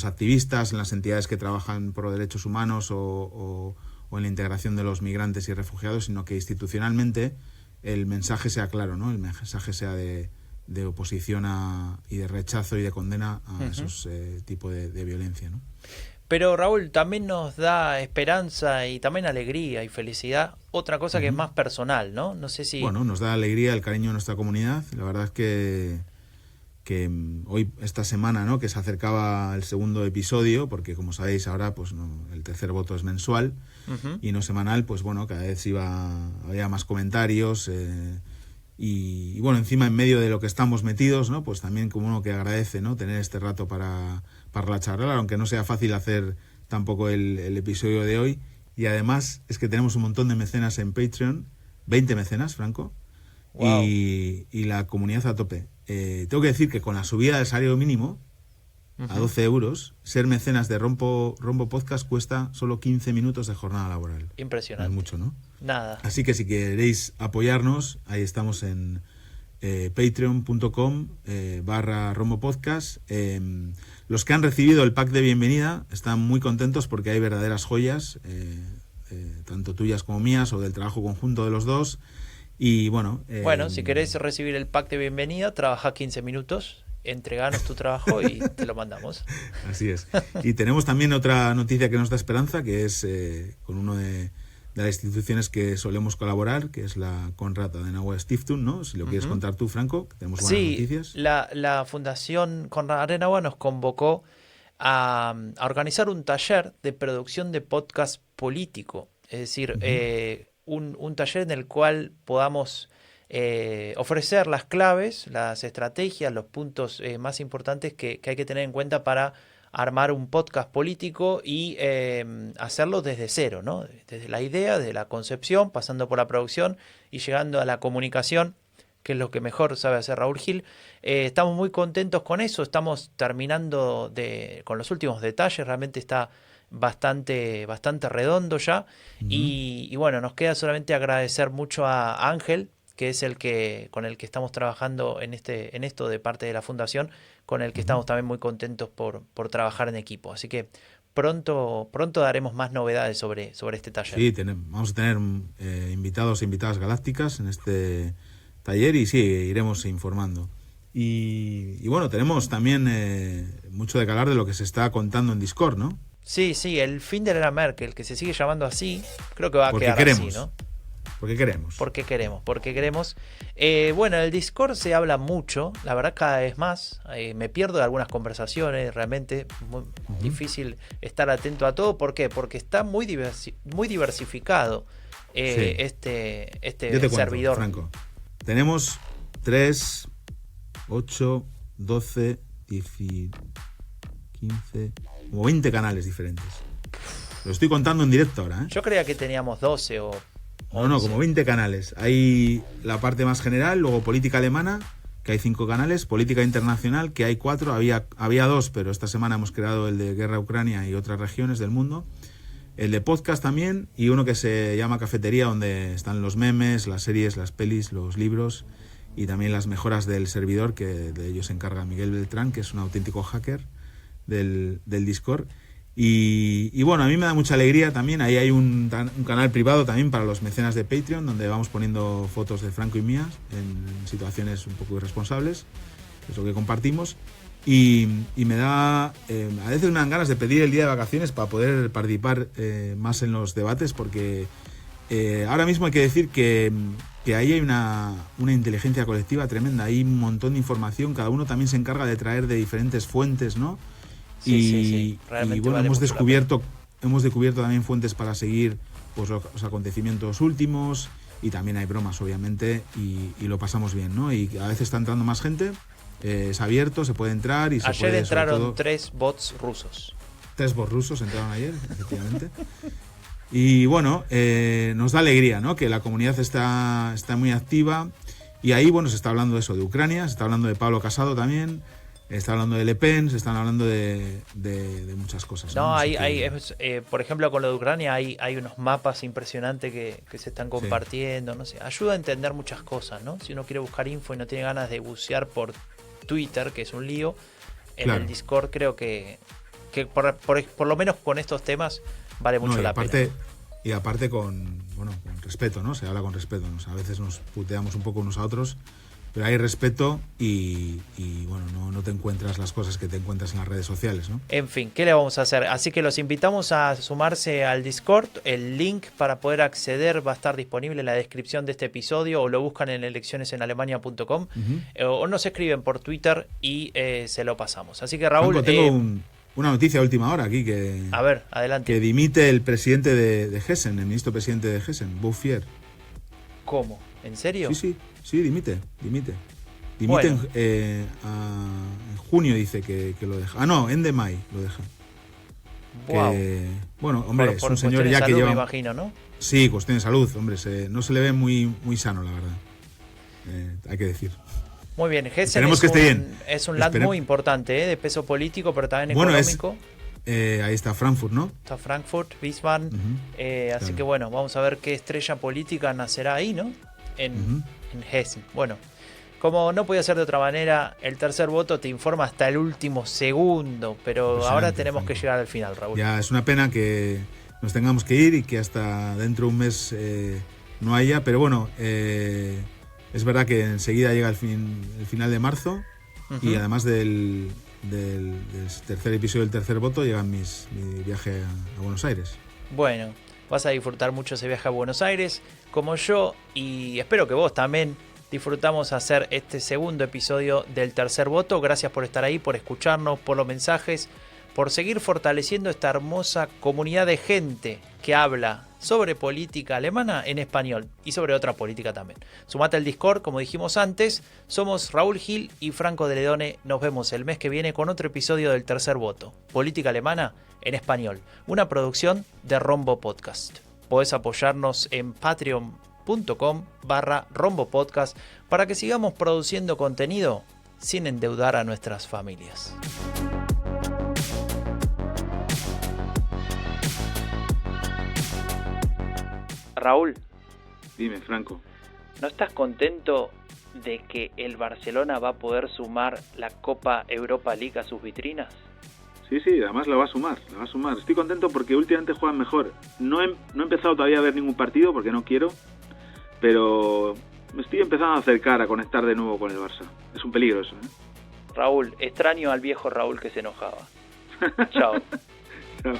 activistas, en las entidades que trabajan por los derechos humanos o en la integración de los migrantes y refugiados, sino que institucionalmente el mensaje sea claro, ¿no? El mensaje sea de oposición y de rechazo y de condena a esos tipos de violencia, ¿no? Pero Raúl, también nos da esperanza y también alegría y felicidad otra cosa que es más personal, ¿no? No sé si... Bueno, nos da alegría el cariño de nuestra comunidad. La verdad es que hoy, esta semana, ¿no?, que se acercaba el segundo episodio, porque como sabéis ahora pues no, el tercer voto es mensual y no semanal, pues bueno, cada vez había más comentarios y bueno, encima en medio de lo que estamos metidos, ¿no?, pues también como uno que agradece, ¿no?, tener este rato para la charla, aunque no sea fácil hacer tampoco el episodio de hoy. Y además es que tenemos un montón de mecenas en Patreon, 20 mecenas, Franco, wow. y la comunidad a tope. Tengo que decir que con la subida del salario mínimo a 12 euros, ser mecenas de Rombo Podcast cuesta solo 15 minutos de jornada laboral. Impresionante. No es mucho, ¿no? Nada. Así que si queréis apoyarnos, ahí estamos en patreon.com/Rombo Podcast. Los que han recibido el pack de bienvenida están muy contentos porque hay verdaderas joyas, tanto tuyas como mías, o del trabajo conjunto de los dos. Y bueno, si querés recibir el pack de bienvenida, trabaja 15 minutos, entreganos tu trabajo y te lo mandamos. Así es. Y tenemos también otra noticia que nos da esperanza, que es con uno de las instituciones que solemos colaborar, que es la Konrad Adenauer Stiftung, ¿no? Si lo quieres contar tú, Franco, que tenemos buenas noticias. Sí, la Fundación Konrad Adenauer nos convocó a organizar un taller de producción de podcast político, es decir, un taller en el cual podamos ofrecer las claves, las estrategias, los puntos más importantes que hay que tener en cuenta para armar un podcast político y hacerlo desde cero, ¿no? Desde la idea, desde la concepción, pasando por la producción y llegando a la comunicación, que es lo que mejor sabe hacer Raúl Gil. Estamos muy contentos con eso, estamos terminando con los últimos detalles, realmente está bastante redondo ya. Y bueno, nos queda solamente agradecer mucho a Ángel, que es con el que estamos trabajando en esto de parte de la fundación, con el que estamos también muy contentos por trabajar en equipo. Así que pronto daremos más novedades sobre este taller. Sí, vamos a tener invitados e invitadas galácticas en este taller y sí, iremos informando. Y bueno, tenemos también mucho de que hablar de lo que se está contando en Discord, ¿no? Sí, el fin de la era Merkel, que se sigue llamando así, creo que va a quedar queremos. así, ¿no? Porque queremos. Porque queremos. Bueno, en el Discord se habla mucho, la verdad cada vez más. Me pierdo de algunas conversaciones, realmente muy difícil estar atento a todo. ¿Por qué? Porque está muy diversificado este Yo te servidor. cuento, Franco. Tenemos 3, 8, 12, 15, como 20 canales diferentes. Lo estoy contando en directo ahora, ¿eh? Yo creía que teníamos 12 o... No, como 20 canales. Hay la parte más general, luego política alemana, que hay 5 canales, política internacional, que hay 4, había 2, pero esta semana hemos creado el de guerra Ucrania y otras regiones del mundo. El de podcast también, y uno que se llama Cafetería, donde están los memes, las series, las pelis, los libros, y también las mejoras del servidor, que de ellos se encarga Miguel Beltrán, que es un auténtico hacker del Discord. Y bueno, a mí me da mucha alegría también. Ahí hay un canal privado también para los mecenas de Patreon, donde vamos poniendo fotos de Franco y mías en situaciones un poco irresponsables, que es lo que compartimos. Y me da, a veces me dan ganas de pedir el día de vacaciones para poder participar más en los debates, porque ahora mismo hay que decir que ahí hay una inteligencia colectiva tremenda, hay un montón de información, cada uno también se encarga de traer de diferentes fuentes, ¿no? Sí. Y bueno, hemos descubierto también fuentes para seguir pues, los acontecimientos últimos, y también hay bromas, obviamente, y lo pasamos bien, ¿no? Y a veces está entrando más gente, es abierto, se puede entrar y ayer se puede... entraron 3 bots rusos. 3 bots rusos entraron ayer, efectivamente. Y bueno, nos da alegría, ¿no? Que la comunidad está muy activa, y ahí, bueno, se está hablando de eso, de Ucrania, se está hablando de Pablo Casado también, está hablando de Le Pen, se están hablando de muchas cosas. No, por ejemplo, con lo de Ucrania hay unos mapas impresionantes que se están compartiendo, no sé, ayuda a entender muchas cosas, ¿no? Si uno quiere buscar info y no tiene ganas de bucear por Twitter, que es un lío, en el Discord creo que por lo menos con estos temas vale mucho la pena. Y aparte con respeto, ¿no? Se habla con respeto, ¿no? O sea, a veces nos puteamos un poco unos a otros, pero hay respeto y bueno, no te encuentras las cosas que te encuentras en las redes sociales, ¿no? En fin, ¿qué le vamos a hacer? Así que los invitamos a sumarse al Discord. El link para poder acceder va a estar disponible en la descripción de este episodio, o lo buscan en eleccionesenalemania.com, o nos escriben por Twitter y se lo pasamos. Así que, Raúl... Franco, tengo una noticia de última hora aquí que... A ver, adelante. Que dimite el presidente de Hessen, el ministro presidente de Hessen, Bouffier. ¿Cómo? ¿En serio? Sí, dimite. Bueno. En junio dice que lo deja. En de mayo lo deja. Wow. Bueno, hombre, por es un señor ya salud, que lleva... me imagino, ¿no? Sí, cuestión de salud, hombre, no se le ve muy sano, la verdad. Hay que decir. Muy bien, Hessen es un land muy importante, de peso político, pero también económico. Ahí está Frankfurt, ¿no? Está Frankfurt, Wiesbaden. Así que bueno, vamos a ver qué estrella política nacerá ahí, ¿no? En Hessen. Bueno, como no podía ser de otra manera, el tercer voto te informa hasta el último segundo, pero ahora tenemos que llegar al final, Raúl. Ya, es una pena que nos tengamos que ir y que hasta dentro de un mes no haya, pero bueno, es verdad que enseguida llega el final de marzo, y además del tercer episodio del tercer voto llega mi viaje a Buenos Aires. Bueno, vas a disfrutar mucho ese viaje a Buenos Aires, como yo, y espero que vos también disfrutamos hacer este segundo episodio del tercer voto. Gracias por estar ahí, por escucharnos, por los mensajes, por seguir fortaleciendo esta hermosa comunidad de gente que habla sobre política alemana en español y sobre otra política también. Sumate al Discord, como dijimos antes. Somos Raúl Gil y Franco de Ledone. Nos vemos el mes que viene con otro episodio del tercer voto, política alemana en español, una producción de Rombo Podcast. Podés apoyarnos en patreon.com/Rombo Podcast para que sigamos produciendo contenido sin endeudar a nuestras familias. Raúl, dime, Franco. ¿No estás contento de que el Barcelona va a poder sumar la Copa Europa League a sus vitrinas? Sí, además lo va a sumar. Estoy contento porque últimamente juegan mejor. No he empezado todavía a ver ningún partido porque no quiero, pero me estoy empezando a acercar, a conectar de nuevo con el Barça. Es un peligro eso, ¿eh? Raúl, extraño al viejo Raúl que se enojaba. Chao. Chao.